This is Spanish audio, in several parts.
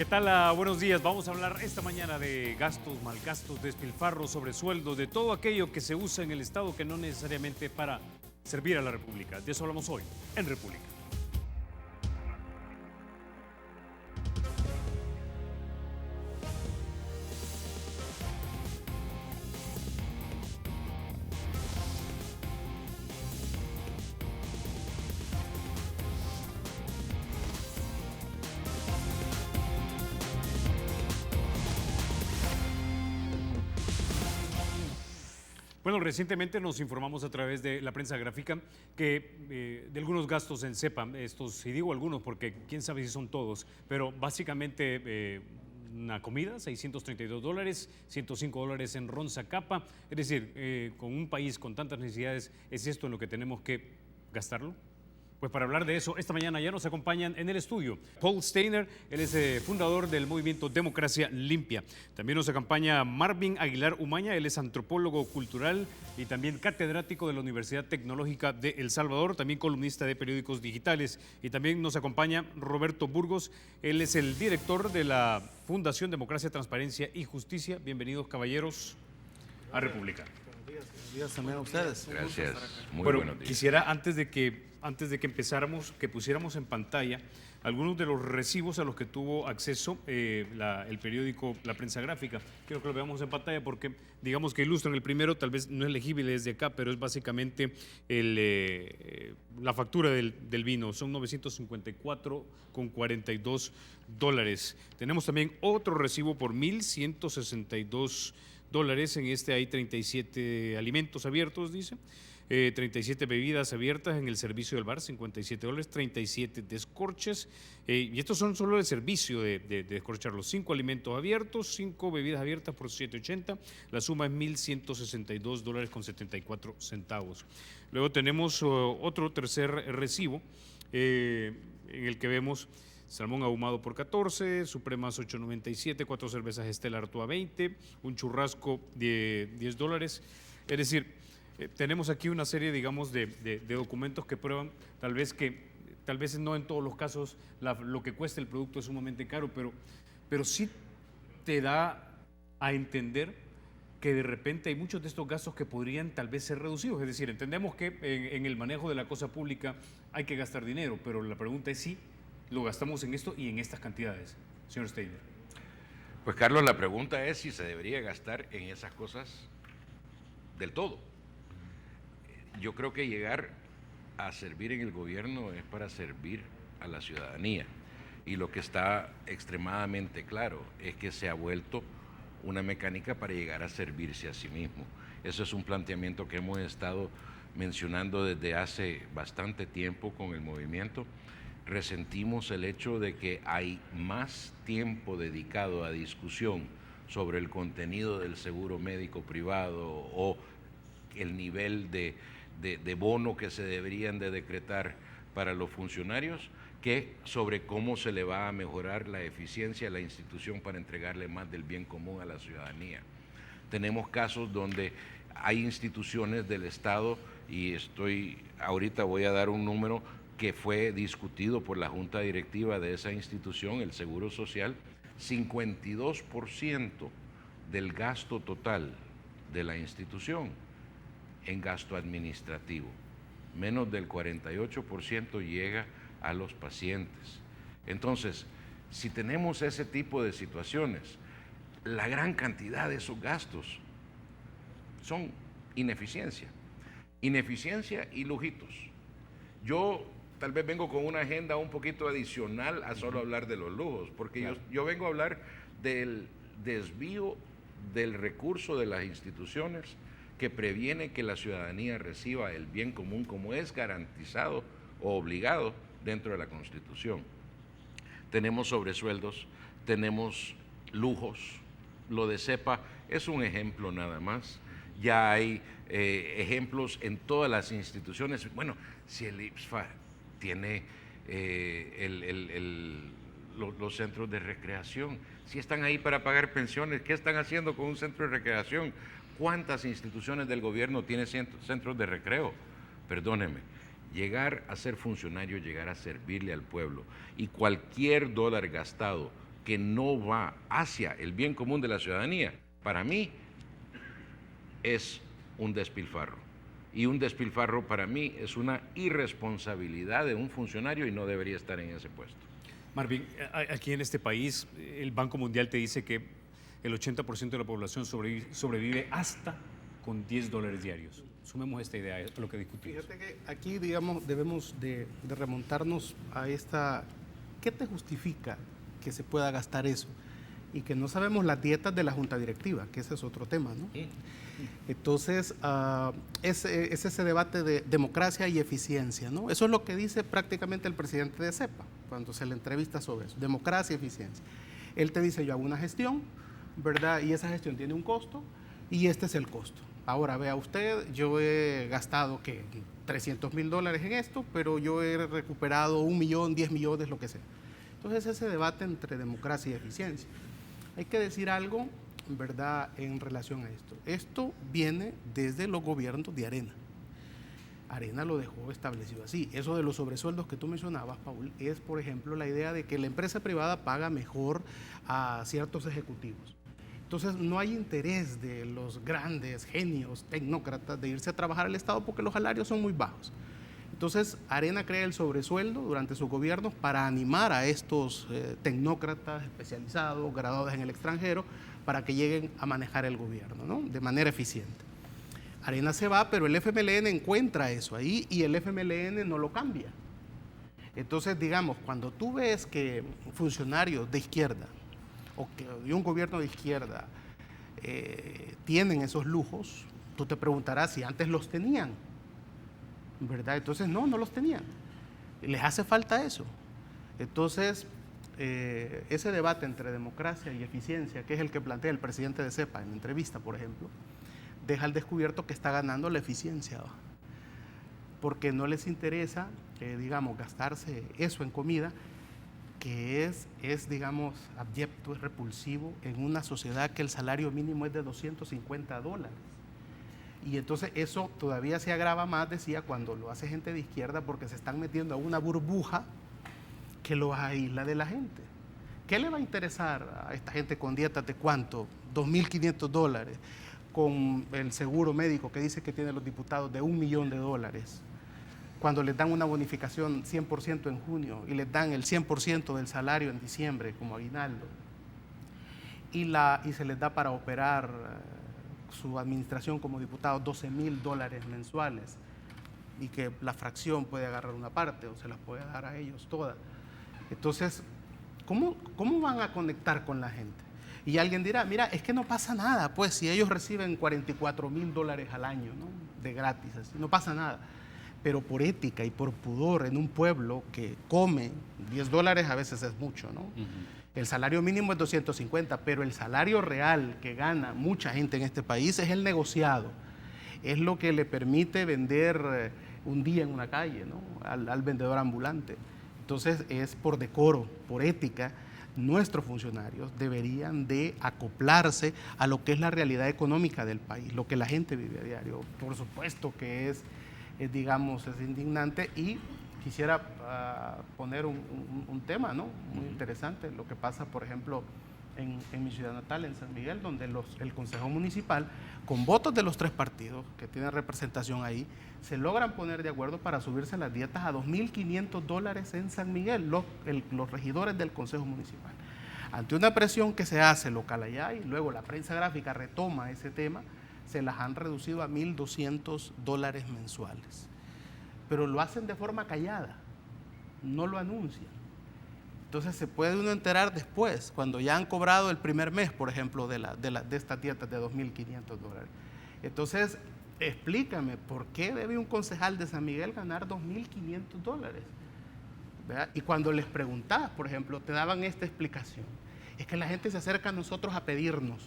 ¿Qué tal? Buenos días. Vamos a hablar esta mañana de gastos, malgastos, despilfarros, sobresueldos, de todo aquello que se usa en el Estado que no necesariamente para servir a la República. De eso hablamos hoy en República. Bueno, recientemente nos informamos a través de la prensa gráfica que de algunos gastos en CEPA, estos, y digo algunos porque quién sabe si son todos, pero básicamente una comida, $632, $105 en Ron Zacapa, es decir, con un país con tantas necesidades, ¿es esto en lo que tenemos que gastarlo? Pues para hablar de eso, esta mañana ya nos acompañan en el estudio Paul Steiner, él es fundador del movimiento Democracia Limpia. También nos acompaña Marvin Aguilar Umaña, él es antropólogo cultural y también catedrático de la Universidad Tecnológica de El Salvador, también columnista de periódicos digitales. Y también nos acompaña Roberto Burgos, él es el director de la Fundación Democracia, Transparencia y Justicia. Bienvenidos, caballeros, a República. Buenos días también a ustedes. Gracias. Muy Bueno, buenos días. quisiera antes de que empezáramos, que pusiéramos en pantalla algunos de los recibos a los que tuvo acceso el periódico La Prensa Gráfica. Quiero que lo veamos en pantalla porque digamos que ilustran. El primero tal vez no es legible desde acá, pero es básicamente la factura del vino. Son $954,42. Tenemos también otro recibo por $1,162. En este hay 37 alimentos abiertos, dice. 37 bebidas abiertas en el servicio del bar, $57, 37 descorches, y estos son solo el servicio de descorcharlos, 5 alimentos abiertos, 5 bebidas abiertas por $7.80, la suma es $1,162,74. Luego tenemos otro tercer recibo, en el que vemos salmón ahumado por 14, supremas 8.97, 4 cervezas Stella Artois 20, un churrasco de $10, es decir, tenemos aquí una serie, digamos, de documentos que prueban tal vez no en todos los casos lo que cuesta el producto es sumamente caro, pero sí te da a entender que de repente hay muchos de estos gastos que podrían tal vez ser reducidos. Es decir, entendemos que en el manejo de la cosa pública hay que gastar dinero, pero la pregunta es si lo gastamos en esto y en estas cantidades. Señor Steiner. Pues Carlos, la pregunta es si se debería gastar en esas cosas del todo. Yo creo que llegar a servir en el gobierno es para servir a la ciudadanía. Y lo que está extremadamente claro es que se ha vuelto una mecánica para llegar a servirse a sí mismo. Eso es un planteamiento que hemos estado mencionando desde hace bastante tiempo con el movimiento. Resentimos el hecho de que hay más tiempo dedicado a discusión sobre el contenido del seguro médico privado o el nivel de bono que se deberían de decretar para los funcionarios que sobre cómo se le va a mejorar la eficiencia de la institución para entregarle más del bien común a la ciudadanía. Tenemos casos donde hay instituciones del Estado, y ahorita voy a dar un número que fue discutido por la Junta Directiva de esa institución, el Seguro Social, 52% del gasto total de la institución en gasto administrativo. Menos del 48% llega a los pacientes. Entonces, si tenemos ese tipo de situaciones, la gran cantidad de esos gastos son ineficiencia y lujitos. Yo tal vez vengo con una agenda un poquito adicional a solo hablar de los lujos, porque claro, yo vengo a hablar del desvío del recurso de las instituciones que previene que la ciudadanía reciba el bien común como es garantizado o obligado dentro de la Constitución. Tenemos sobresueldos, tenemos lujos, lo de CEPA es un ejemplo nada más. Ya hay ejemplos en todas las instituciones. Bueno, si el IPSFA tiene los centros de recreación, si están ahí para pagar pensiones, ¿qué están haciendo con un centro de recreación? ¿Cuántas instituciones del gobierno tienen centros de recreo? Perdóneme, llegar a ser funcionario, llegar a servirle al pueblo, y cualquier dólar gastado que no va hacia el bien común de la ciudadanía, para mí es un despilfarro. Y un despilfarro para mí es una irresponsabilidad de un funcionario y no debería estar en ese puesto. Marvin, aquí en este país, el Banco Mundial te dice que el 80% de la población sobrevive hasta con $10 diarios. Sumemos esta idea a lo que discutimos. Fíjate que aquí, digamos, debemos de remontarnos a esta... ¿Qué te justifica que se pueda gastar eso? Y que no sabemos las dietas de la Junta Directiva, que ese es otro tema, ¿no? Entonces, es ese debate de democracia y eficiencia, ¿no? Eso es lo que dice prácticamente el presidente de CEPA, cuando se le entrevista sobre eso, democracia y eficiencia. Él te dice, yo hago una gestión, ¿verdad? Y esa gestión tiene un costo, y este es el costo. Ahora, vea usted, yo he gastado, ¿qué? $300,000 en esto, pero yo he recuperado 1 millón, 10 millones, lo que sea. Entonces, ese debate entre democracia y eficiencia. Hay que decir algo, ¿verdad?, en relación a esto. Esto viene desde los gobiernos de Arena. Arena lo dejó establecido así. Eso de los sobresueldos que tú mencionabas, Paul, es, por ejemplo, la idea de que la empresa privada paga mejor a ciertos ejecutivos. Entonces, no hay interés de los grandes genios tecnócratas de irse a trabajar al Estado porque los salarios son muy bajos. Entonces, Arena crea el sobresueldo durante sus gobiernos para animar a estos tecnócratas especializados, graduados en el extranjero, para que lleguen a manejar el gobierno, ¿no?, de manera eficiente. Arena se va, pero el FMLN encuentra eso ahí y el FMLN no lo cambia. Entonces, digamos, cuando tú ves que funcionarios de izquierda o que de un gobierno de izquierda tienen esos lujos, tú te preguntarás si antes los tenían, ¿verdad? Entonces, no los tenían. Les hace falta eso. Entonces, ese debate entre democracia y eficiencia, que es el que plantea el presidente de CEPA en la entrevista, por ejemplo, deja al descubierto que está ganando la eficiencia, ¿va? Porque no les interesa, digamos, gastarse eso en comida, que es, digamos, abyecto, es repulsivo en una sociedad que el salario mínimo es de $250. Y entonces eso todavía se agrava más, decía, cuando lo hace gente de izquierda, porque se están metiendo a una burbuja que los aísla de la gente. ¿Qué le va a interesar a esta gente con dietas de cuánto? $2.500, con el seguro médico que dice que tienen los diputados de $1 millón, cuando les dan una bonificación 100% en junio y les dan el 100% del salario en diciembre como aguinaldo, y se les da para operar su administración como diputado $12,000 mensuales, y que la fracción puede agarrar una parte o se las puede dar a ellos todas. Entonces, ¿cómo van a conectar con la gente? Y alguien dirá, mira, es que no pasa nada, pues si ellos reciben $44,000 al año, ¿no?, de gratis, así, no pasa nada. Pero por ética y por pudor en un pueblo que come $10 a veces es mucho, ¿no? El salario mínimo es 250, pero el salario real que gana mucha gente en este país es el negociado. Es lo que le permite vender un día en una calle, ¿no?, al vendedor ambulante. Entonces, es por decoro, por ética, nuestros funcionarios deberían de acoplarse a lo que es la realidad económica del país, lo que la gente vive a diario. Por supuesto que es digamos, es indignante, y quisiera poner un tema, ¿no?, muy interesante, lo que pasa, por ejemplo, en mi ciudad natal, en San Miguel, donde el Consejo Municipal, con votos de los 3 partidos que tienen representación ahí, se logran poner de acuerdo para subirse las dietas a $2.500 en San Miguel, los regidores del Consejo Municipal. Ante una presión que se hace local allá, y luego la prensa gráfica retoma ese tema, se las han reducido a $1.200 mensuales. Pero lo hacen de forma callada, no lo anuncian. Entonces se puede uno enterar después, cuando ya han cobrado el primer mes, por ejemplo, de estas dietas de $2.500. Entonces, explícame, ¿por qué debe un concejal de San Miguel ganar $2.500? ¿Verdad? Y cuando les preguntás, por ejemplo, te daban esta explicación. Es que la gente se acerca a nosotros a pedirnos,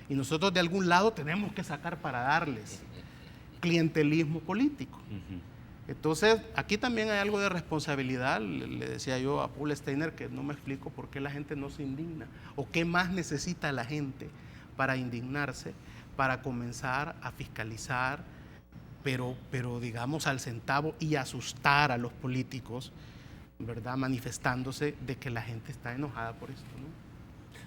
y nosotros de algún lado tenemos que sacar para darles. Clientelismo político. Entonces, aquí también hay algo de responsabilidad. Le decía yo a Paul Steiner que no me explico por qué la gente no se indigna, o qué más necesita la gente para indignarse, para comenzar a fiscalizar, pero digamos al centavo, y asustar a los políticos, ¿verdad?, manifestándose de que la gente está enojada por esto, ¿no?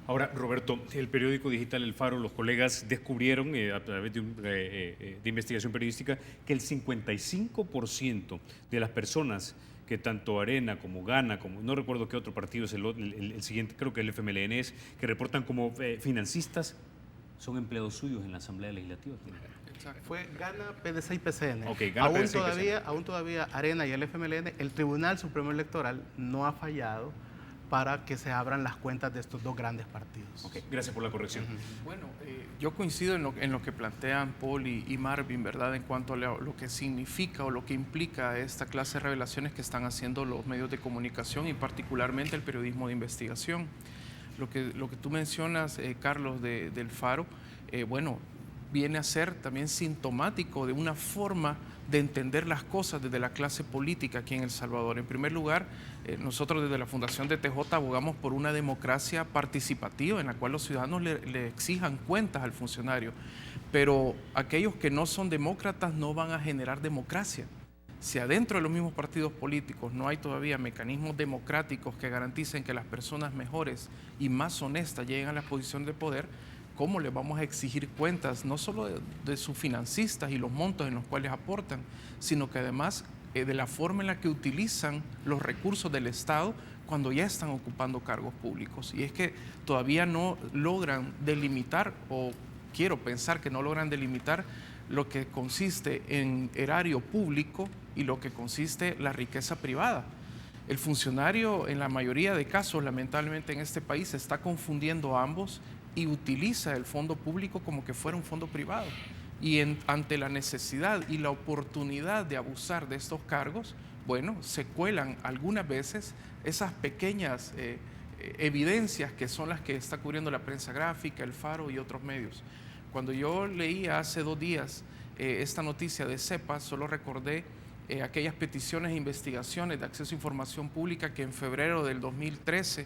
Ahora, Roberto, el periódico digital El Faro, los colegas descubrieron a través de investigación periodística que el 55% de las personas que tanto Arena como Gana, como no recuerdo qué otro partido es el siguiente, creo que el FMLN es, que reportan como financistas, son empleados suyos en la Asamblea Legislativa. Fue Gana, PDC y PCN. Ok, Gana, aún, PDC y todavía, PCN. aún todavía Arena y el FMLN, el Tribunal Supremo Electoral no ha fallado para que se abran las cuentas de estos dos grandes partidos. Ok, gracias por la corrección. Bueno, yo coincido en lo que plantean Paul y Marvin, ¿verdad? En cuanto a lo que significa o lo que implica esta clase de revelaciones que están haciendo los medios de comunicación y particularmente el periodismo de investigación. Lo que tú mencionas, Carlos, del Faro, bueno, viene a ser también sintomático de una forma de entender las cosas desde la clase política aquí en El Salvador. En primer lugar, nosotros desde la Fundación de TJ abogamos por una democracia participativa en la cual los ciudadanos le exijan cuentas al funcionario, pero aquellos que no son demócratas no van a generar democracia. Si adentro de los mismos partidos políticos no hay todavía mecanismos democráticos que garanticen que las personas mejores y más honestas lleguen a la posición de poder, ¿cómo le vamos a exigir cuentas no solo de sus financistas y los montos en los cuales aportan, sino que además de la forma en la que utilizan los recursos del Estado cuando ya están ocupando cargos públicos? Y es que todavía no logran delimitar, o quiero pensar que no logran delimitar, lo que consiste en erario público y lo que consiste la riqueza privada. El funcionario, en la mayoría de casos, lamentablemente en este país, está confundiendo ambos y utiliza el fondo público como que fuera un fondo privado. Y ante la necesidad y la oportunidad de abusar de estos cargos, bueno, se cuelan algunas veces esas pequeñas evidencias que son las que está cubriendo la prensa gráfica, El Faro y otros medios. Cuando yo leía hace 2 días esta noticia de CEPA, solo recordé aquellas peticiones e investigaciones de acceso a información pública que en febrero del 2013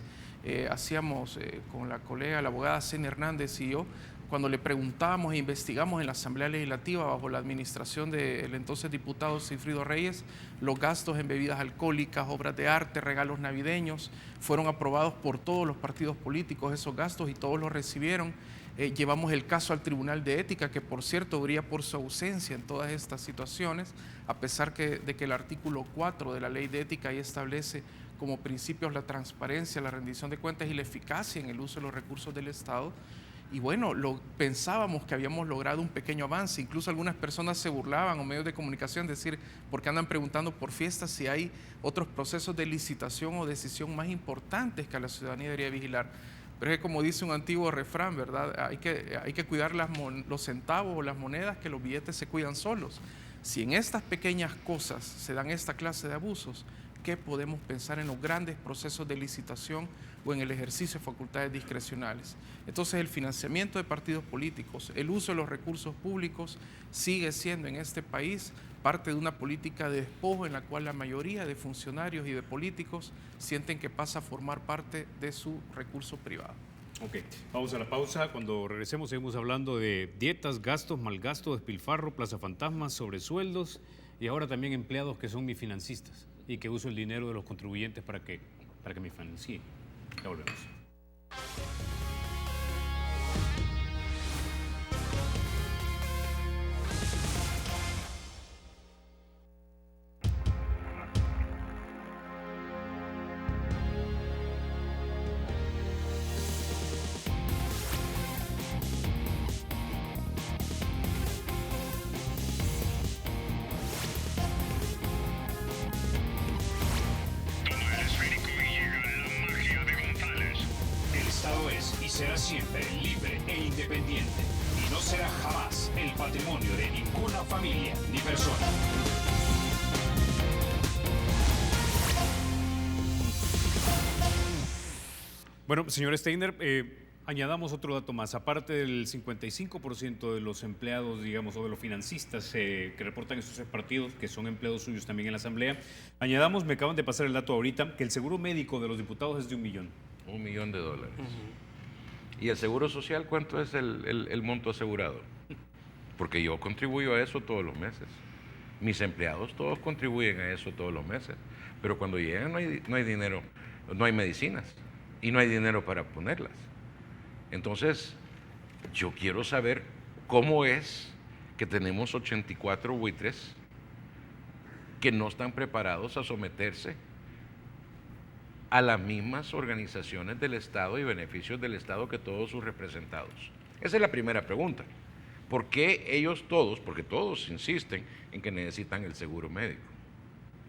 hacíamos con la colega, la abogada Ceni Hernández y yo, cuando le preguntábamos e investigamos en la Asamblea Legislativa bajo la administración del entonces diputado Sigfrido Reyes, los gastos en bebidas alcohólicas, obras de arte, regalos navideños, fueron aprobados por todos los partidos políticos esos gastos y todos los recibieron. Llevamos el caso al Tribunal de Ética, que por cierto brilla por su ausencia en todas estas situaciones, a pesar de que el artículo 4 de la Ley de Ética ahí establece como principios la transparencia, la rendición de cuentas y la eficacia en el uso de los recursos del Estado. Y bueno, pensábamos que habíamos logrado un pequeño avance. Incluso algunas personas se burlaban o medios de comunicación decir, porque andan preguntando por fiestas si hay otros procesos de licitación o decisión más importantes que la ciudadanía debería vigilar. Pero es que, como dice un antiguo refrán, ¿verdad? Hay que cuidar los centavos o las monedas, que los billetes se cuidan solos. Si en estas pequeñas cosas se dan esta clase de abusos, ¿qué podemos pensar en los grandes procesos de licitación o en el ejercicio de facultades discrecionales? Entonces, el financiamiento de partidos políticos, el uso de los recursos públicos sigue siendo en este país parte de una política de despojo en la cual la mayoría de funcionarios y de políticos sienten que pasa a formar parte de su recurso privado. Ok, vamos a la pausa. Cuando regresemos seguimos hablando de dietas, gastos, malgasto, despilfarro, plaza fantasmas, sobresueldos y ahora también empleados que son mis financistas y que uso el dinero de los contribuyentes para que me financien. Ya volvemos. Será siempre libre e independiente y no será jamás el patrimonio de ninguna familia ni persona. Bueno, señor Steiner, añadamos otro dato más. Aparte del 55% de los empleados, digamos, o de los financistas que reportan estos 3 partidos, que son empleados suyos también en la Asamblea, añadamos, me acaban de pasar el dato ahorita, que el seguro médico de los diputados es de $1 millón. $1 millón. ¿Y el seguro social cuánto es el monto asegurado? Porque yo contribuyo a eso todos los meses. Mis empleados todos contribuyen a eso todos los meses. Pero cuando llegan no hay dinero, no hay medicinas y no hay dinero para ponerlas. Entonces, yo quiero saber cómo es que tenemos 84 buitres que no están preparados a someterse a las mismas organizaciones del Estado y beneficios del Estado que todos sus representados. Esa es la primera pregunta. ¿Por qué ellos todos, porque todos insisten en que necesitan el seguro médico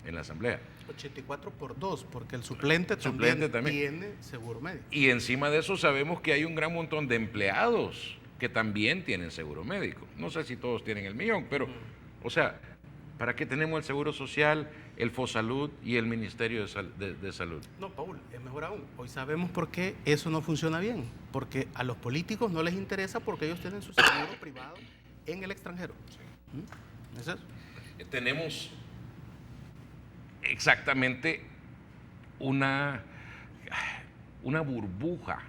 en la Asamblea? 84 por 2, porque el suplente, también tiene seguro médico. Y encima de eso sabemos que hay un gran montón de empleados que también tienen seguro médico. No sé si todos tienen el millón, pero, o sea, ¿para qué tenemos el Seguro Social, el FOSalud y el Ministerio de Salud? No, Paul, es mejor aún. Hoy sabemos por qué eso no funciona bien. Porque a los políticos no les interesa porque ellos tienen su seguro privado en el extranjero. ¿Es eso? Tenemos exactamente una burbuja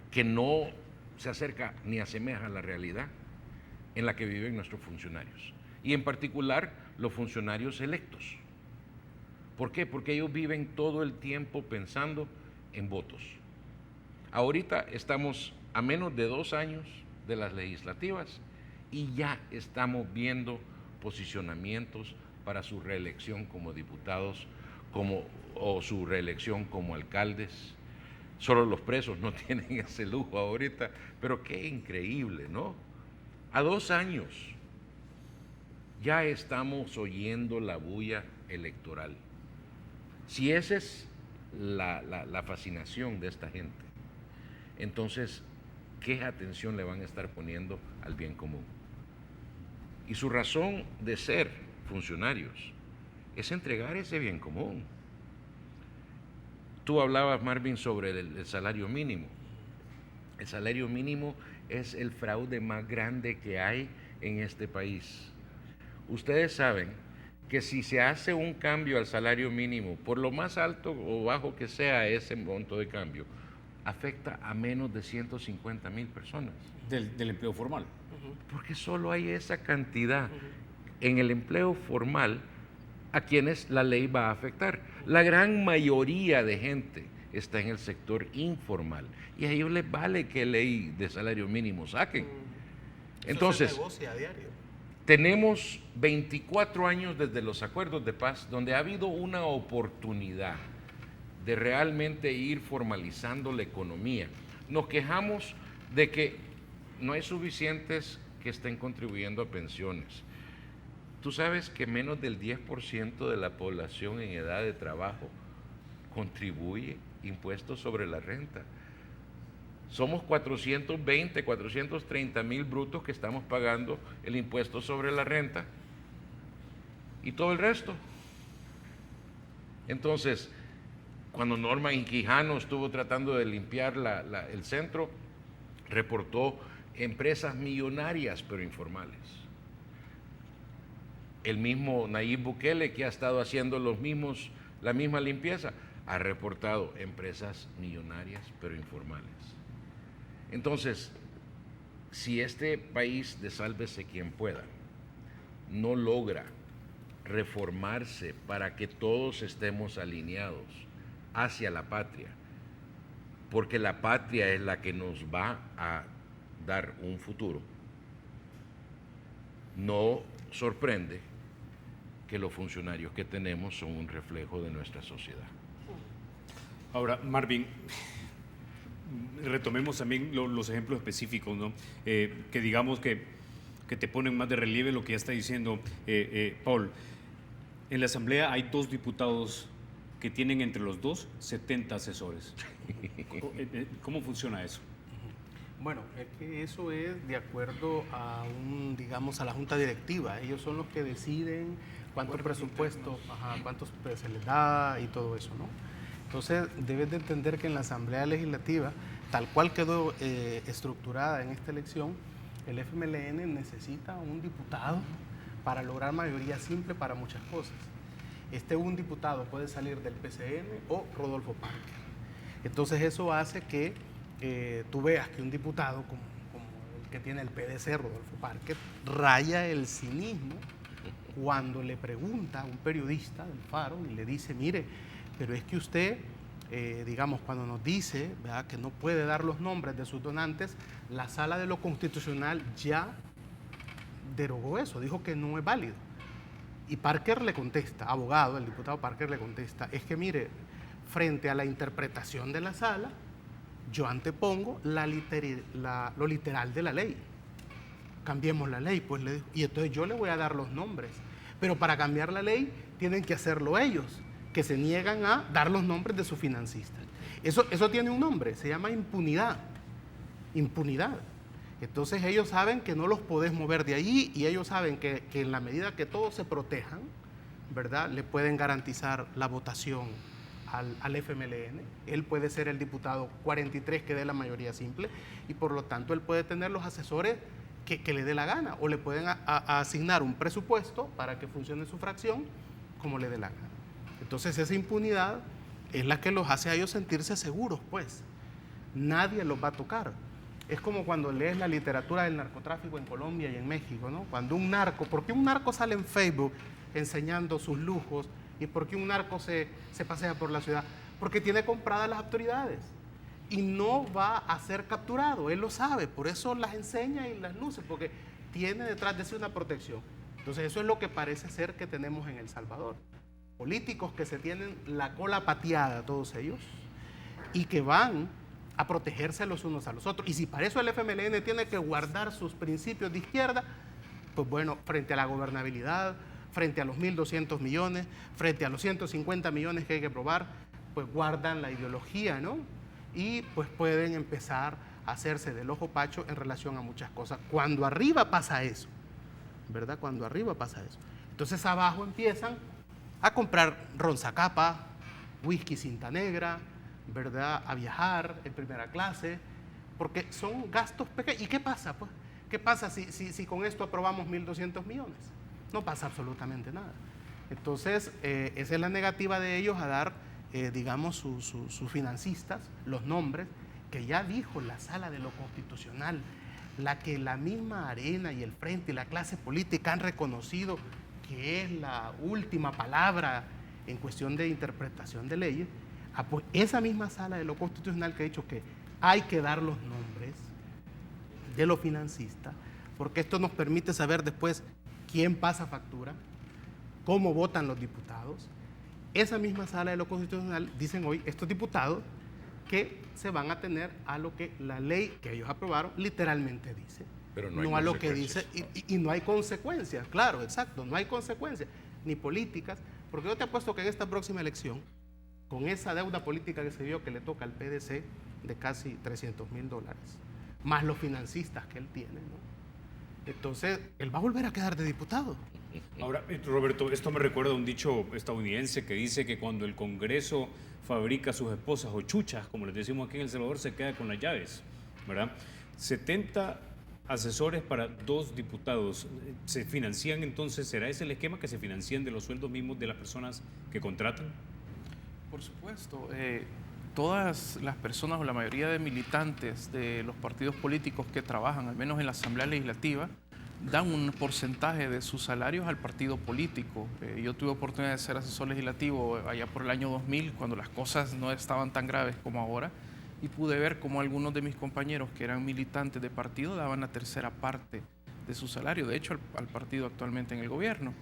que no se acerca ni asemeja a la realidad en la que viven nuestros funcionarios. Y en particular los funcionarios electos. ¿Por qué? Porque ellos viven todo el tiempo pensando en votos. Ahorita estamos a menos de 2 años de las legislativas y ya estamos viendo posicionamientos para su reelección como diputados o su reelección como alcaldes. Solo los presos no tienen ese lujo ahorita, pero qué increíble, ¿no? A 2 años ya estamos oyendo la bulla electoral. Si esa es la fascinación de esta gente, entonces, ¿qué atención le van a estar poniendo al bien común? Y su razón de ser funcionarios es entregar ese bien común. Tú hablabas, Marvin, sobre el salario mínimo. El salario mínimo es el fraude más grande que hay en este país. Ustedes saben que si se hace un cambio al salario mínimo, por lo más alto o bajo que sea ese monto de cambio, afecta a menos de 150,000 personas. Del empleo formal. Porque solo hay esa cantidad en el empleo formal a quienes la ley va a afectar. La gran mayoría de gente está en el sector informal y a ellos les vale que ley de salario mínimo saquen. Entonces, eso se negocia a diario. Tenemos 24 años desde los acuerdos de paz donde ha habido una oportunidad de realmente ir formalizando la economía. Nos quejamos de que no hay suficientes que estén contribuyendo a pensiones. Tú sabes que menos del 10% de la población en edad de trabajo contribuye impuestos sobre la renta. Somos 420, 430,000 brutos que estamos pagando el impuesto sobre la renta y todo el resto. Entonces, cuando Norma Quijano estuvo tratando de limpiar el centro, reportó empresas millonarias pero informales. El mismo Nayib Bukele, que ha estado haciendo la misma limpieza, ha reportado empresas millonarias pero informales. Entonces, si este país de sálvese quien pueda no logra reformarse para que todos estemos alineados hacia la patria, porque la patria es la que nos va a dar un futuro, no sorprende que los funcionarios que tenemos son un reflejo de nuestra sociedad. Ahora, Marvin, retomemos también los ejemplos específicos, ¿no? Que digamos que te ponen más de relieve lo que ya está diciendo Paul. En la Asamblea hay 2 diputados que tienen entre los 2 70 asesores. ¿Cómo funciona eso? Bueno, es que eso es de acuerdo a a la junta directiva. Ellos son los que deciden cuánto presupuesto, cuántos se les da y todo eso, ¿no? Entonces, debes de entender que en la Asamblea Legislativa, tal cual quedó estructurada en esta elección, el FMLN necesita un diputado para lograr mayoría simple para muchas cosas. Un diputado puede salir del PCN o Rodolfo Parker. Entonces, eso hace que tú veas que un diputado como el que tiene el PDC, Rodolfo Parker, raya el cinismo cuando le pregunta a un periodista del Faro y le dice, mire, pero es que usted digamos, cuando nos dice, ¿verdad?, que no puede dar los nombres de sus donantes, la Sala de lo Constitucional ya derogó eso, dijo que no es válido. Y Parker le contesta, abogado, el diputado Parker le contesta, es que mire, frente a la interpretación de la Sala, yo antepongo lo literal de la ley. Cambiemos la ley, pues le dijo, y entonces yo le voy a dar los nombres. Pero para cambiar la ley tienen que hacerlo ellos, que se niegan a dar los nombres de sus financistas. Eso tiene un nombre, se llama impunidad. Impunidad. Entonces ellos saben que no los podés mover de ahí y ellos saben que en la medida que todos se protejan, ¿verdad?, le pueden garantizar la votación al FMLN. Él puede ser el diputado 43 que dé la mayoría simple y por lo tanto él puede tener los asesores que le dé la gana o le pueden asignar un presupuesto para que funcione su fracción como le dé la gana. Entonces esa impunidad es la que los hace a ellos sentirse seguros, pues. Nadie los va a tocar. Es como cuando lees la literatura del narcotráfico en Colombia y en México, ¿no? Cuando un narco, ¿por qué un narco sale en Facebook enseñando sus lujos? ¿Y por qué un narco se pasea por la ciudad? Porque tiene compradas las autoridades y no va a ser capturado, él lo sabe, por eso las enseña y las luce, porque tiene detrás de sí una protección. Entonces eso es lo que parece ser que tenemos en El Salvador. Políticos que se tienen la cola pateada, todos ellos, y que van a protegerse los unos a los otros. Y si para eso el FMLN tiene que guardar sus principios de izquierda, pues bueno, frente a la gobernabilidad, frente a los 1.200 millones, frente a los 150 millones que hay que aprobar, pues guardan la ideología, ¿no? Y pues pueden empezar a hacerse del ojo pacho en relación a muchas cosas. Cuando arriba pasa eso, ¿verdad? Cuando arriba pasa eso. Entonces abajo empiezan a comprar ron Zacapa, whisky Cinta Negra, ¿verdad?, a viajar en primera clase, porque son gastos pequeños. ¿Y qué pasa, pues? ¿Qué pasa si con esto aprobamos 1.200 millones? No pasa absolutamente nada. Entonces, esa es la negativa de ellos a dar, digamos, sus financistas, los nombres, que ya dijo la Sala de lo Constitucional, la que la misma Arena y el Frente y la clase política han reconocido que es la última palabra en cuestión de interpretación de leyes. Pues esa misma Sala de lo Constitucional que ha dicho que hay que dar los nombres de los financistas, porque esto nos permite saber después quién pasa factura, cómo votan los diputados. Esa misma Sala de lo Constitucional dicen hoy estos diputados que se van a tener a lo que la ley que ellos aprobaron literalmente dice. Pero no hay a lo que consecuencias. dice, y no hay consecuencias, claro, exacto, no hay consecuencias, ni políticas, porque yo te apuesto que en esta próxima elección, con esa deuda política que se vio que le toca al PDC de casi $300,000, más los financistas que él tiene, ¿no? Entonces, él va a volver a quedar de diputado. Ahora, Roberto, esto me recuerda a un dicho estadounidense que dice que cuando el Congreso fabrica sus esposas o chuchas, como les decimos aquí en El Salvador, se queda con las llaves, ¿verdad? 70 asesores para 2 diputados. ¿Se financian entonces? ¿Será ese el esquema, que se financien de los sueldos mismos de las personas que contratan? Por supuesto. Todas las personas o la mayoría de militantes de los partidos políticos que trabajan, al menos en la Asamblea Legislativa, dan un porcentaje de sus salarios al partido político. Yo tuve oportunidad de ser asesor legislativo allá por el año 2000, cuando las cosas no estaban tan graves como ahora, y pude ver cómo algunos de mis compañeros que eran militantes de partido daban la tercera parte de su salario, de hecho al partido actualmente en el gobierno.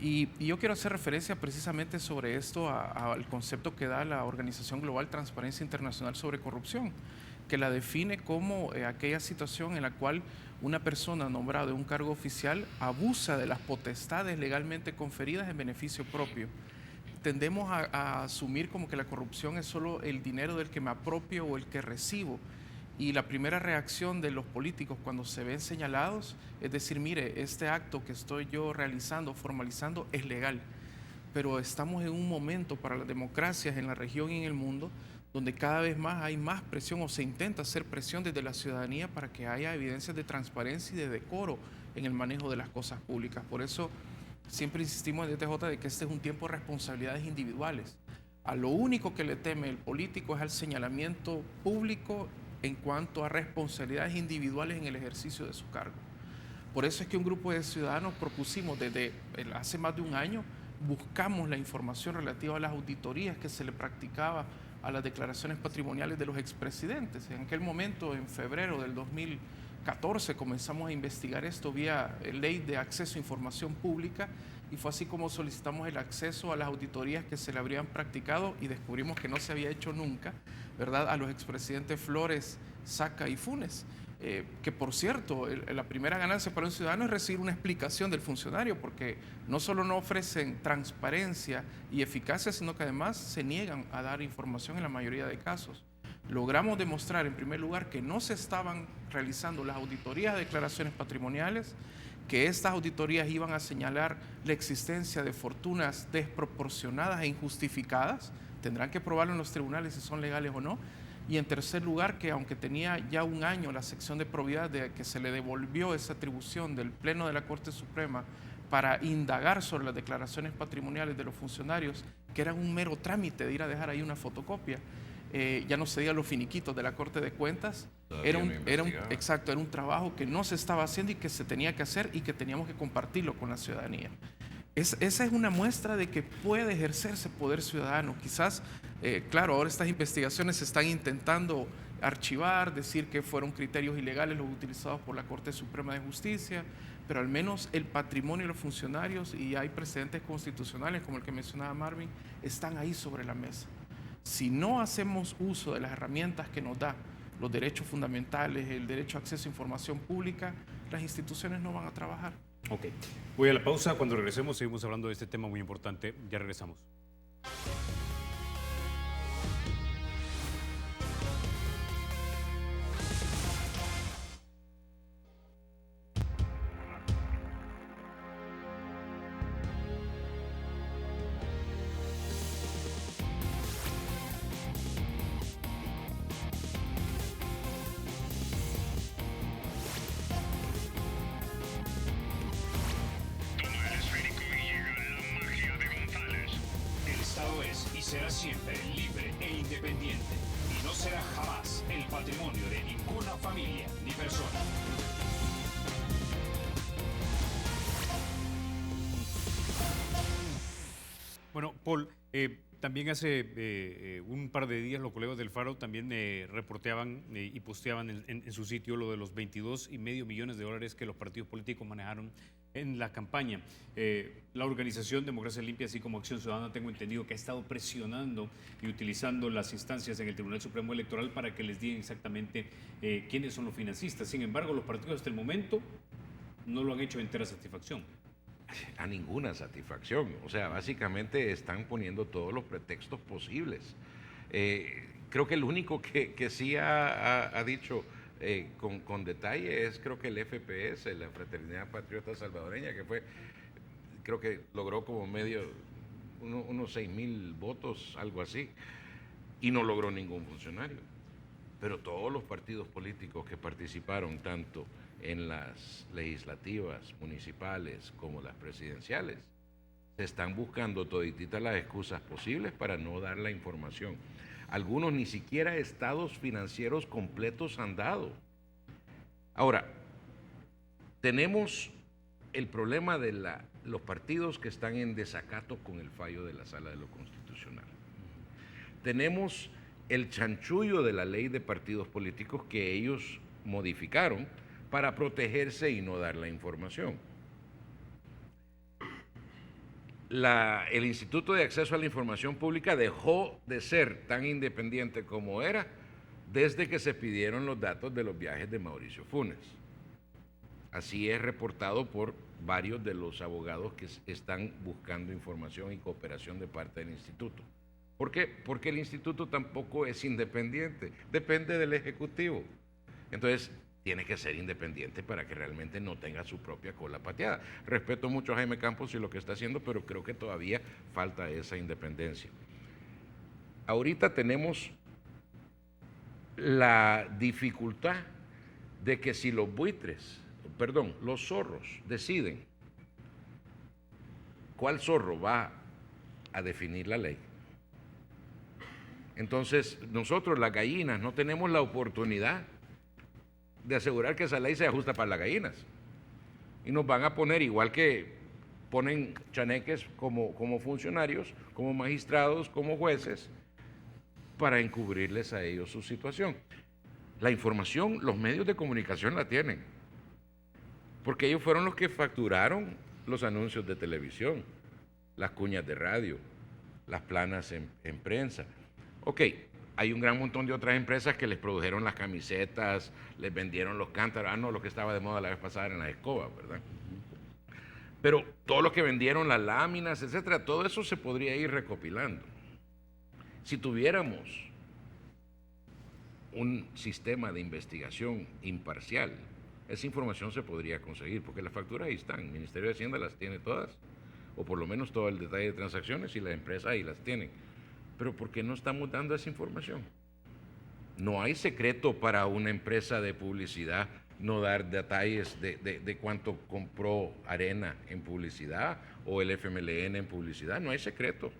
Y yo quiero hacer referencia precisamente sobre esto al concepto que da la Organización Global Transparencia Internacional sobre Corrupción, que la define como aquella situación en la cual una persona nombrada de un cargo oficial abusa de las potestades legalmente conferidas en beneficio propio. Tendemos a asumir como que la corrupción es solo el dinero del que me apropio o el que recibo. Y la primera reacción de los políticos cuando se ven señalados es decir, mire, este acto que estoy yo realizando, formalizando, es legal. Pero estamos en un momento para las democracias en la región y en el mundo donde cada vez más hay más presión o se intenta hacer presión desde la ciudadanía para que haya evidencias de transparencia y de decoro en el manejo de las cosas públicas. Por eso siempre insistimos en DTJ de que este es un tiempo de responsabilidades individuales. A lo único que le teme el político es al señalamiento público en cuanto a responsabilidades individuales en el ejercicio de su cargo. Por eso es que un grupo de ciudadanos propusimos desde hace más de un año, buscamos la información relativa a las auditorías que se le practicaba a las declaraciones patrimoniales de los expresidentes. En aquel momento, en febrero del 2014, comenzamos a investigar esto vía ley de acceso a información pública y fue así como solicitamos el acceso a las auditorías que se le habrían practicado y descubrimos que no se había hecho nunca, ¿verdad?, a los expresidentes Flores, Saca y Funes. Que por cierto, la primera ganancia para un ciudadano es recibir una explicación del funcionario, porque no solo no ofrecen transparencia y eficacia, sino que además se niegan a dar información en la mayoría de casos. Logramos demostrar, en primer lugar, que no se estaban realizando las auditorías de declaraciones patrimoniales, que estas auditorías iban a señalar la existencia de fortunas desproporcionadas e injustificadas. Tendrán que probarlo en los tribunales si son legales o no. Y en tercer lugar, que aunque tenía ya un año la sección de probidad de que se le devolvió esa atribución del Pleno de la Corte Suprema para indagar sobre las declaraciones patrimoniales de los funcionarios, que eran un mero trámite de ir a dejar ahí una fotocopia, ya no se diga los finiquitos de la Corte de Cuentas, era un trabajo que no se estaba haciendo y que se tenía que hacer y que teníamos que compartirlo con la ciudadanía. Esa es una muestra de que puede ejercerse poder ciudadano. Quizás, claro, ahora estas investigaciones se están intentando archivar, decir que fueron criterios ilegales los utilizados por la Corte Suprema de Justicia, pero al menos el patrimonio de los funcionarios, y hay precedentes constitucionales como el que mencionaba Marvin, están ahí sobre la mesa. Si no hacemos uso de las herramientas que nos da los derechos fundamentales, el derecho a acceso a información pública, las instituciones no van a trabajar. Ok, voy a la pausa. Cuando regresemos seguimos hablando de este tema muy importante. Ya regresamos. Será siempre libre e independiente y no será jamás el patrimonio de ninguna familia ni persona. Bueno, Paul, también hace un par de días los colegas del Faro también reporteaban y posteaban en su sitio lo de los 22,5 millones de dólares que los partidos políticos manejaron en la campaña. La organización Democracia Limpia, así como Acción Ciudadana, tengo entendido que ha estado presionando y utilizando las instancias en el Tribunal Supremo Electoral para que les digan exactamente quiénes son los financistas. Sin embargo, los partidos hasta el momento no lo han hecho de entera satisfacción. A ninguna satisfacción. O sea, básicamente están poniendo todos los pretextos posibles. Creo que el único que sí ha dicho con detalle es, creo que el FPS, la Fraternidad Patriota Salvadoreña, que fue, creo que logró como unos 6,000 votos, algo así, y no logró ningún funcionario. Pero todos los partidos políticos que participaron, tanto en las legislativas, municipales, como las presidenciales, se están buscando todititas las excusas posibles para no dar la información. Algunos ni siquiera estados financieros completos han dado. Ahora, tenemos el problema de los partidos que están en desacato con el fallo de la Sala de lo Constitucional. Tenemos el chanchullo de la ley de partidos políticos que ellos modificaron para protegerse y no dar la información. El Instituto de Acceso a la Información Pública dejó de ser tan independiente como era desde que se pidieron los datos de los viajes de Mauricio Funes. Así es reportado por varios de los abogados que están buscando información y cooperación de parte del instituto. ¿Por qué? Porque el instituto tampoco es independiente, depende del Ejecutivo. Entonces, tiene que ser independiente para que realmente no tenga su propia cola pateada. Respeto mucho a Jaime Campos y lo que está haciendo, pero creo que todavía falta esa independencia. Ahorita tenemos la dificultad de que si los los zorros deciden cuál zorro va a definir la ley, entonces nosotros las gallinas no tenemos la oportunidad de asegurar que esa ley se ajusta para las gallinas. Y nos van a poner, igual que ponen chaneques como funcionarios, como magistrados, como jueces, para encubrirles a ellos su situación. La información, los medios de comunicación la tienen, porque ellos fueron los que facturaron los anuncios de televisión, las cuñas de radio, las planas en prensa. Ok, hay un gran montón de otras empresas que les produjeron las camisetas, les vendieron los cántaros, no, lo que estaba de moda la vez pasada eran las escobas, ¿verdad? Pero todo lo que vendieron, las láminas, etcétera, todo eso se podría ir recopilando. Si tuviéramos un sistema de investigación imparcial, esa información se podría conseguir, porque las facturas ahí están, el Ministerio de Hacienda las tiene todas, o por lo menos todo el detalle de transacciones, y las empresas ahí las tienen. Pero ¿por qué no estamos dando esa información? No hay secreto para una empresa de publicidad no dar detalles de cuánto compró Arena en publicidad o el FMLN en publicidad, no hay secreto.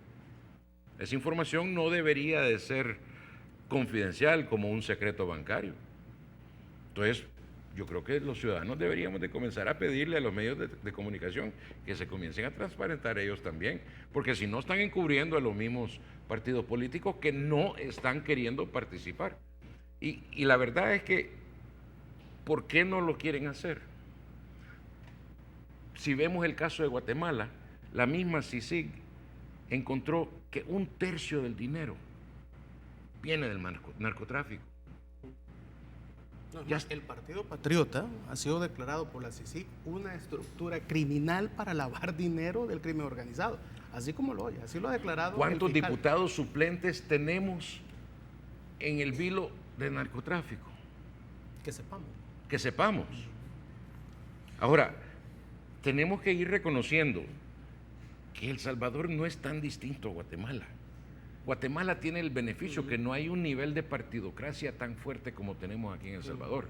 Esa información no debería de ser confidencial como un secreto bancario. Entonces, yo creo que los ciudadanos deberíamos de comenzar a pedirle a los medios de comunicación que se comiencen a transparentar ellos también, porque si no están encubriendo a los mismos partidos políticos que no están queriendo participar. Y la verdad es que, ¿por qué no lo quieren hacer? Si vemos el caso de Guatemala, la misma CICIG encontró que 1/3 del dinero viene del narcotráfico. No, el Partido Patriota ha sido declarado por la CICIG una estructura criminal para lavar dinero del crimen organizado, así como lo oye, así lo ha declarado. ¿Cuántos diputados suplentes tenemos en el vilo de narcotráfico? Que sepamos. Ahora, tenemos que ir reconociendo que El Salvador no es tan distinto a Guatemala. Guatemala tiene el beneficio que no hay un nivel de partidocracia tan fuerte como tenemos aquí en El Salvador.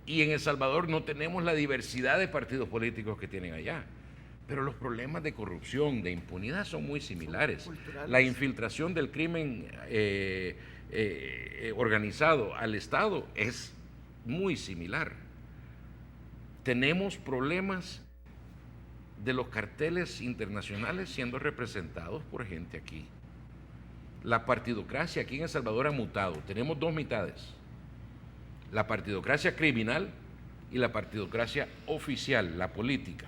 Y en El Salvador no tenemos la diversidad de partidos políticos que tienen allá. Pero los problemas de corrupción, de impunidad son muy similares. La infiltración del crimen organizado al Estado es muy similar. Tenemos problemas de los carteles internacionales siendo representados por gente aquí. La partidocracia aquí en El Salvador ha mutado. Tenemos dos mitades. La partidocracia criminal y la partidocracia oficial, la política.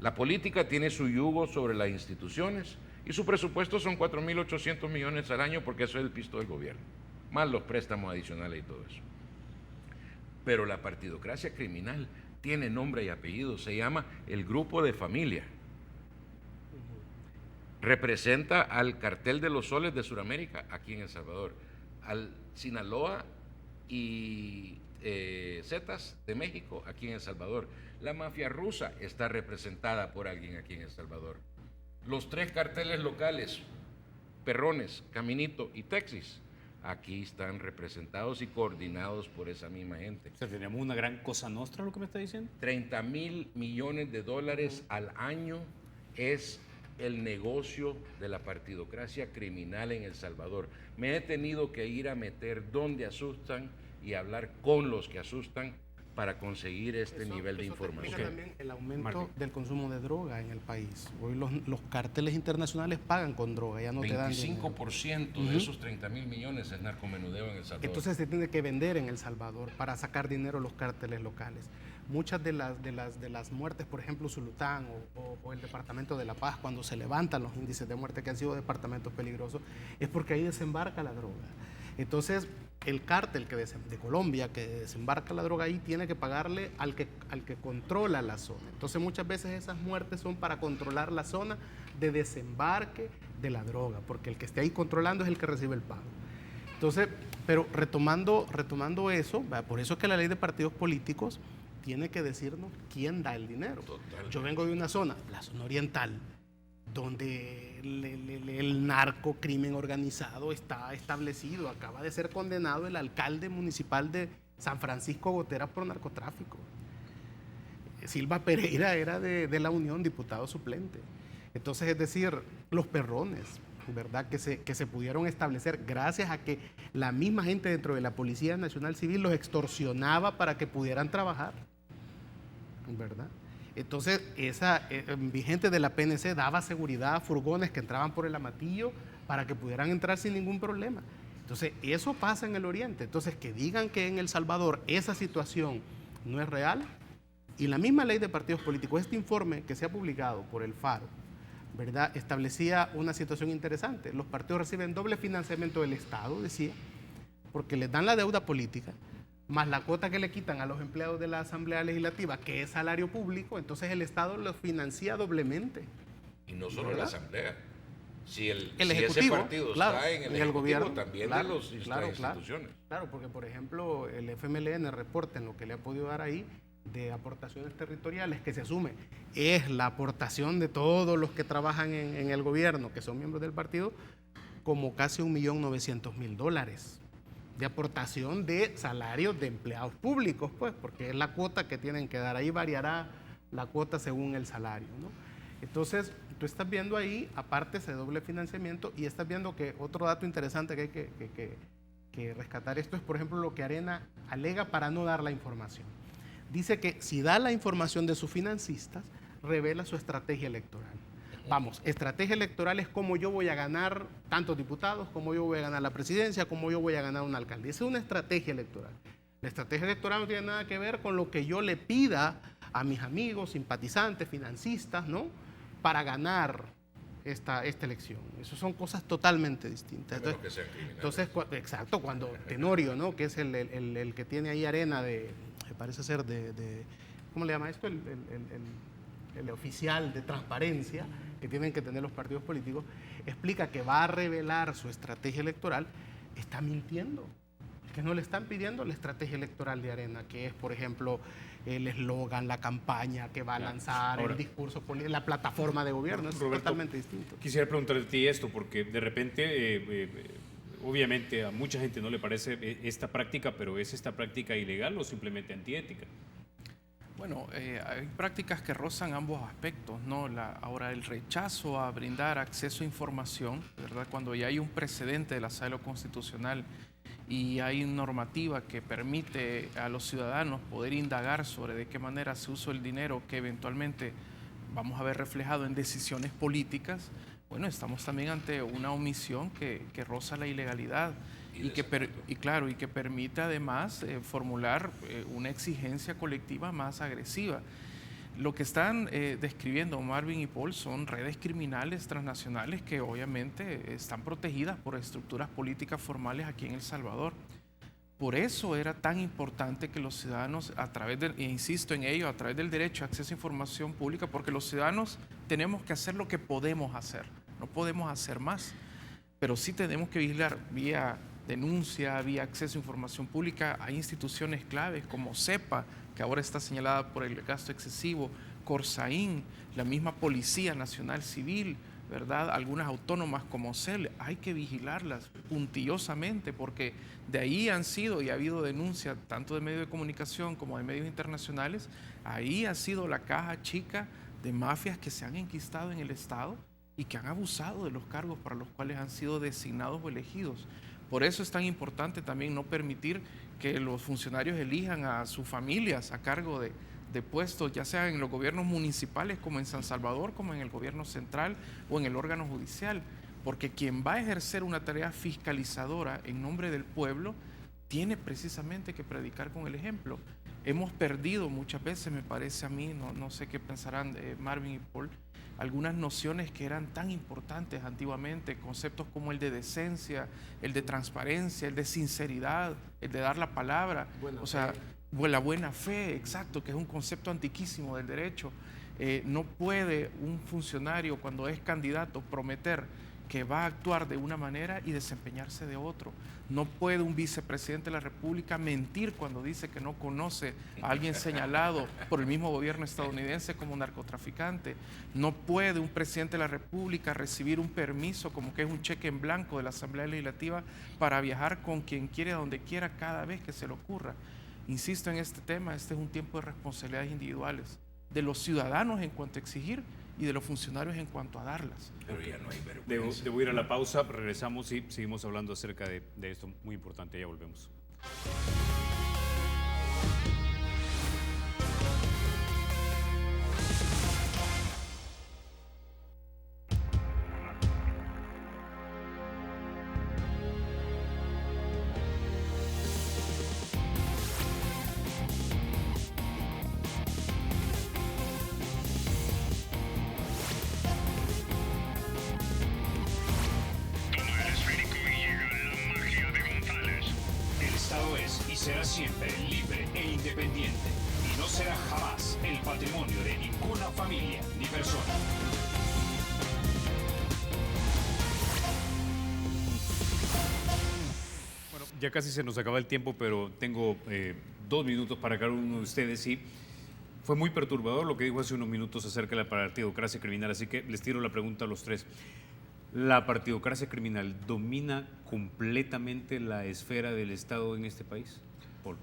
La política tiene su yugo sobre las instituciones y su presupuesto son 4.800 millones al año porque eso es el pisto del gobierno, más los préstamos adicionales y todo eso. Pero la partidocracia criminal tiene nombre y apellido, se llama el Grupo de Familia. Representa al Cartel de los Soles de Sudamérica aquí en El Salvador, al Sinaloa y Zetas de México aquí en El Salvador. La mafia rusa está representada por alguien aquí en El Salvador. Los 3 carteles locales, Perrones, Caminito y Texas, aquí están representados y coordinados por esa misma gente. O sea, tenemos una gran cosa nostra, lo que me está diciendo. 30.000 millones de dólares al año es el negocio de la partidocracia criminal en El Salvador. Me he tenido que ir a meter donde asustan y hablar con los que asustan para conseguir este nivel de información. También el aumento del consumo de droga en el país. Hoy los carteles internacionales pagan con droga, ya no te dan 25% de esos 30.000 millones es narcomenudeo en El Salvador. Entonces se tiene que vender en El Salvador para sacar dinero los carteles locales. Muchas de las muertes, por ejemplo, Zulután o el Departamento de La Paz, cuando se levantan los índices de muerte que han sido departamentos peligrosos, es porque ahí desembarca la droga. Entonces, el cártel de Colombia que desembarca la droga ahí tiene que pagarle al que controla la zona. Entonces, muchas veces esas muertes son para controlar la zona de desembarque de la droga, porque el que esté ahí controlando es el que recibe el pago. Entonces, pero retomando eso, por eso es que la ley de partidos políticos tiene que decirnos quién da el dinero. Totalmente. Yo vengo de una zona, la zona oriental, donde el narcocrimen organizado está establecido. Acaba de ser condenado el alcalde municipal de San Francisco Gotera por narcotráfico. Silva Pereira era de la Unión, diputado suplente. Entonces, es decir, los perrones, ¿verdad?, que se pudieron establecer gracias a que la misma gente dentro de la Policía Nacional Civil los extorsionaba para que pudieran trabajar, ¿verdad? Entonces, esa vigente de la PNC daba seguridad a furgones que entraban por el Amatillo para que pudieran entrar sin ningún problema. Entonces, eso pasa en el Oriente. Entonces, que digan que en El Salvador esa situación no es real, y la misma ley de partidos políticos, este informe que se ha publicado por el Faro, ¿verdad?, establecía una situación interesante. Los partidos reciben doble financiamiento del Estado, decía, porque les dan la deuda política, más la cuota que le quitan a los empleados de la Asamblea Legislativa, que es salario público, entonces el Estado los financia doblemente. Y no solo ¿verdad? la Asamblea. Si El si Ejecutivo, ese partido claro, está en el y el Ejecutivo, gobierno, también claro, de las claro, instituciones. Claro, porque por ejemplo el FMLN reporta en lo que le ha podido dar ahí de aportaciones territoriales que se asume es la aportación de todos los que trabajan en el gobierno, que son miembros del partido, como casi $1.900.000 de aportación de salarios de empleados públicos, pues, porque es la cuota que tienen que dar. Ahí variará la cuota según el salario, ¿no? Entonces, tú estás viendo ahí, aparte ese doble financiamiento, y estás viendo que otro dato interesante que hay que rescatar esto es, por ejemplo, lo que Arena alega para no dar la información. Dice que si da la información de sus financistas, revela su estrategia electoral. Vamos, estrategia electoral es cómo yo voy a ganar tantos diputados, cómo yo voy a ganar la presidencia, cómo yo voy a ganar una alcaldía. Esa es una estrategia electoral. La estrategia electoral no tiene nada que ver con lo que yo le pida a mis amigos, simpatizantes, financistas, ¿no?, para ganar esta elección. Eso son cosas totalmente distintas. Entonces, exacto, cuando Tenorio, ¿no?, que es el que tiene ahí Arena me parece ser ¿cómo le llama esto? El oficial de transparencia que tienen que tener los partidos políticos, explica que va a revelar su estrategia electoral, está mintiendo. Que no le están pidiendo la estrategia electoral de Arena, que es, por ejemplo, el eslogan, la campaña que va a lanzar, el discurso político, la plataforma de gobierno. Es Roberto, totalmente distinto. Quisiera preguntarte a ti esto, porque de repente, obviamente a mucha gente no le parece esta práctica, pero ¿es esta práctica ilegal o simplemente antiética? Bueno, hay prácticas que rozan ambos aspectos, ¿no? Ahora, el rechazo a brindar acceso a información, ¿verdad?, cuando ya hay un precedente de la Sala Constitucional y hay una normativa que permite a los ciudadanos poder indagar sobre de qué manera se usa el dinero que eventualmente vamos a ver reflejado en decisiones políticas, bueno, estamos también ante una omisión que roza la ilegalidad y que permite además formular una exigencia colectiva más agresiva. Lo que están describiendo Marvin y Paul son redes criminales transnacionales que obviamente están protegidas por estructuras políticas formales aquí en El Salvador. Por eso era tan importante que los ciudadanos, e insisto en ello, a través del derecho a acceso a información pública, porque los ciudadanos tenemos que hacer lo que podemos hacer, no podemos hacer más, pero sí tenemos que vigilar vía denuncia, vía acceso a información pública a instituciones claves como CEPA, que ahora está señalada por el gasto excesivo, Corsaín, la misma Policía Nacional Civil, ¿verdad?, algunas autónomas como CEL, hay que vigilarlas puntillosamente porque de ahí han sido y ha habido denuncias tanto de medios de comunicación como de medios internacionales, ahí ha sido la caja chica de mafias que se han enquistado en el Estado y que han abusado de los cargos para los cuales han sido designados o elegidos. Por eso es tan importante también no permitir que los funcionarios elijan a sus familias a cargo de puestos, ya sea en los gobiernos municipales como en San Salvador, como en el gobierno central o en el órgano judicial, porque quien va a ejercer una tarea fiscalizadora en nombre del pueblo tiene precisamente que predicar con el ejemplo. Hemos perdido muchas veces, me parece a mí, no sé qué pensarán Marvin y Paul, algunas nociones que eran tan importantes antiguamente, conceptos como el de decencia, el de transparencia, el de sinceridad, el de dar la palabra, la buena fe, exacto, que es un concepto antiquísimo del derecho. No puede un funcionario cuando es candidato prometer que va a actuar de una manera y desempeñarse de otro. No puede un vicepresidente de la República mentir cuando dice que no conoce a alguien señalado por el mismo gobierno estadounidense como narcotraficante. No puede un presidente de la República recibir un permiso como que es un cheque en blanco de la Asamblea Legislativa para viajar con quien quiere, a donde quiera, cada vez que se le ocurra. Insisto en este tema, este es un tiempo de responsabilidades individuales, de los ciudadanos en cuanto a exigir y de los funcionarios en cuanto a darlas. Pero ya no hay vergüenza. Debo ir a la pausa, regresamos y seguimos hablando acerca de esto muy importante, ya volvemos. Estado es y será siempre libre e independiente y no será jamás el patrimonio de ninguna familia ni persona. Bueno, ya casi se nos acaba el tiempo, pero tengo 2 minutos para cada uno de ustedes y fue muy perturbador lo que dijo hace unos minutos acerca de la partidocracia criminal, así que les tiro la pregunta a los tres. ¿La partidocracia criminal domina completamente la esfera del Estado en este país? Paul.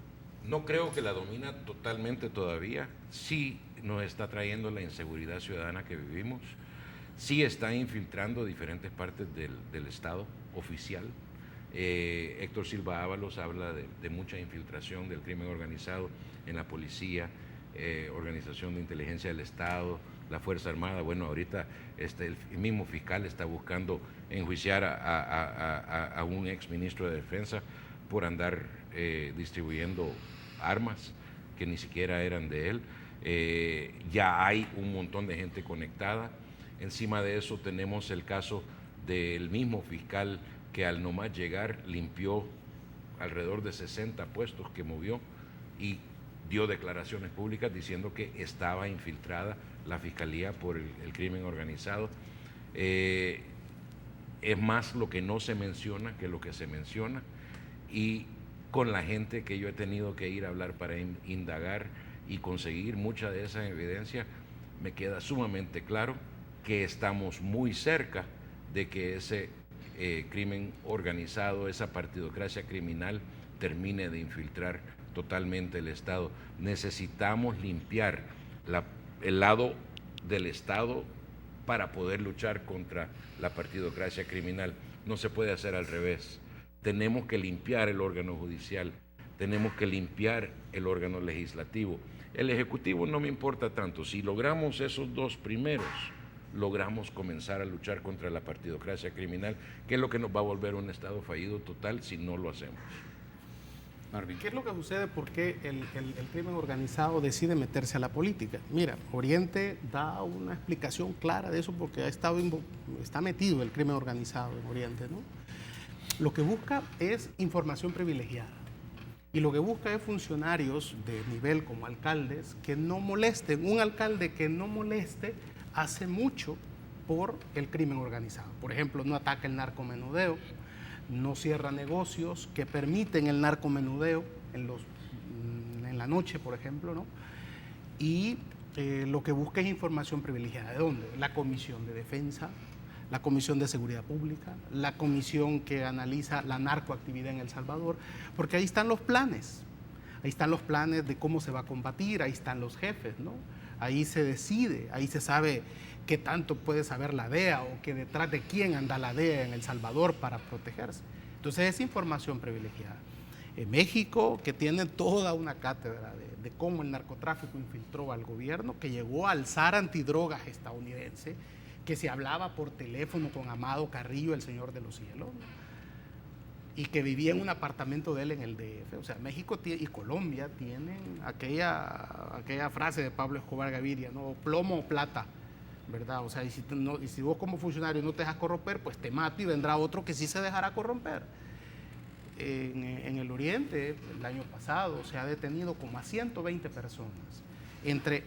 No creo que la domina totalmente todavía. Sí nos está trayendo la inseguridad ciudadana que vivimos. Sí está infiltrando diferentes partes del Estado oficial. Héctor Silva Ábalos habla de mucha infiltración del crimen organizado en la policía, organización de inteligencia del Estado, la Fuerza Armada. Bueno, ahorita el mismo fiscal está buscando enjuiciar a un ex ministro de Defensa por andar distribuyendo armas que ni siquiera eran de él. Ya hay un montón de gente conectada. Encima de eso tenemos el caso del mismo fiscal que al nomás llegar limpió alrededor de 60 puestos que movió y dio declaraciones públicas diciendo que estaba infiltrada la Fiscalía por el crimen organizado. Es más lo que no se menciona que lo que se menciona, y con la gente que yo he tenido que ir a hablar para indagar y conseguir mucha de esa evidencia, me queda sumamente claro que estamos muy cerca de que ese crimen organizado, esa partidocracia criminal termine de infiltrar totalmente el Estado. Necesitamos limpiar el lado del Estado para poder luchar contra la partidocracia criminal. No se puede hacer al revés. Tenemos que limpiar el órgano judicial, tenemos que limpiar el órgano legislativo. El Ejecutivo no me importa tanto. Si logramos esos dos primeros, logramos comenzar a luchar contra la partidocracia criminal, que es lo que nos va a volver un Estado fallido total si no lo hacemos. Marvin. ¿Qué es lo que sucede? ¿Por qué el crimen organizado decide meterse a la política? Mira, Oriente da una explicación clara de eso porque está metido el crimen organizado en Oriente, ¿no? Lo que busca es información privilegiada y lo que busca es funcionarios de nivel como alcaldes que no molesten. Un alcalde que no moleste hace mucho por el crimen organizado. Por ejemplo, no ataca el narcomenudeo, no cierra negocios que permiten el narcomenudeo en la noche, por ejemplo, ¿no? Y lo que busca es información privilegiada. ¿De dónde? La Comisión de Defensa, la Comisión de Seguridad Pública, la comisión que analiza la narcoactividad en El Salvador, porque ahí están los planes. Ahí están los planes de cómo se va a combatir, ahí están los jefes, ¿no? Ahí se decide, ahí se sabe qué tanto puede saber la DEA o que detrás de quién anda la DEA en El Salvador para protegerse. Entonces es información privilegiada. En México, que tiene toda una cátedra de cómo el narcotráfico infiltró al gobierno, que llegó al zar antidrogas estadounidense, que se hablaba por teléfono con Amado Carrillo, el Señor de los Cielos, y que vivía en un apartamento de él en el DF. O sea, México y Colombia tienen aquella frase de Pablo Escobar Gaviria, ¿no? Plomo o plata, ¿verdad? O sea, y si vos como funcionario no te dejas corromper, pues te mato y vendrá otro que sí se dejará corromper. En el Oriente, el año pasado, se ha detenido como a 120 personas, entre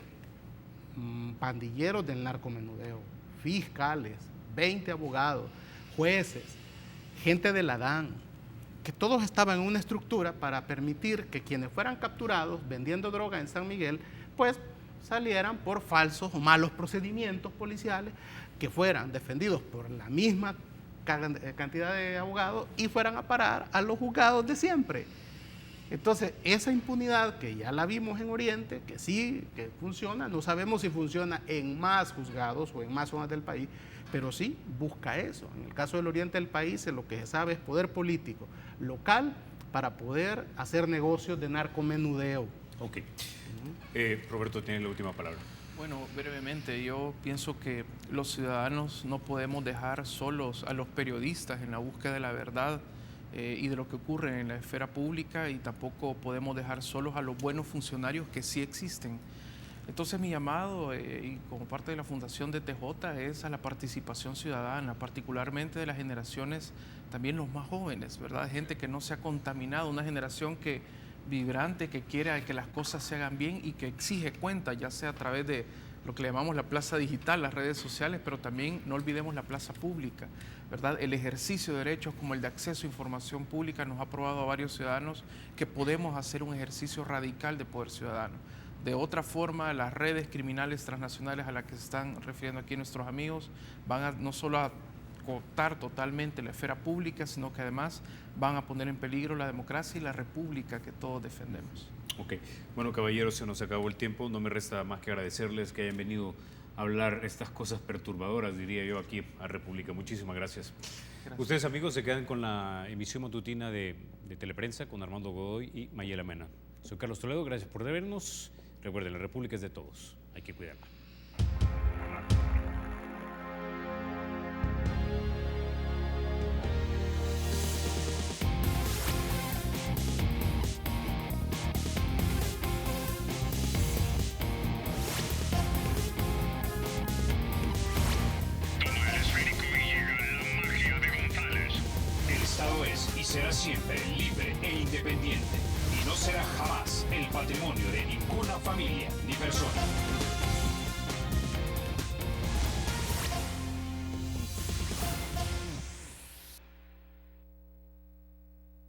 pandilleros del narcomenudeo, fiscales, 20 abogados, jueces, gente de la DAN, que todos estaban en una estructura para permitir que quienes fueran capturados vendiendo droga en San Miguel, pues salieran por falsos o malos procedimientos policiales, que fueran defendidos por la misma cantidad de abogados y fueran a parar a los juzgados de siempre. Entonces, esa impunidad que ya la vimos en Oriente, que sí, que funciona, no sabemos si funciona en más juzgados o en más zonas del país, pero sí busca eso. En el caso del Oriente del país, lo que se sabe es poder político local para poder hacer negocios de narcomenudeo. Ok. Roberto tiene la última palabra. Bueno, brevemente, yo pienso que los ciudadanos no podemos dejar solos a los periodistas en la búsqueda de la verdad y de lo que ocurre en la esfera pública, y tampoco podemos dejar solos a los buenos funcionarios que sí existen. Entonces mi llamado, y como parte de la Fundación de TJ, es a la participación ciudadana, particularmente de las generaciones, también los más jóvenes, ¿verdad? Gente que no se ha contaminado, una generación que vibrante, que quiere que las cosas se hagan bien y que exige cuenta, ya sea a través de lo que le llamamos la plaza digital, las redes sociales, pero también no olvidemos la plaza pública, ¿verdad? El ejercicio de derechos como el de acceso a información pública nos ha probado a varios ciudadanos que podemos hacer un ejercicio radical de poder ciudadano. De otra forma, las redes criminales transnacionales a las que se están refiriendo aquí nuestros amigos van a no solo a cooptar totalmente la esfera pública, sino que además van a poner en peligro la democracia y la república que todos defendemos. Ok, bueno caballeros, se nos acabó el tiempo, no me resta más que agradecerles que hayan venido a hablar estas cosas perturbadoras, diría yo, aquí a República. Muchísimas gracias. Ustedes amigos se quedan con la emisión matutina de Teleprensa con Armando Godoy y Mayela Mena. Soy Carlos Toledo, gracias por vernos. Recuerden, la República es de todos, hay que cuidarla. Toma el esférico y llega la magia de González. El Estado es y será siempre libre e independiente. Y no será jamás el patrimonio de ninguna familia ni persona.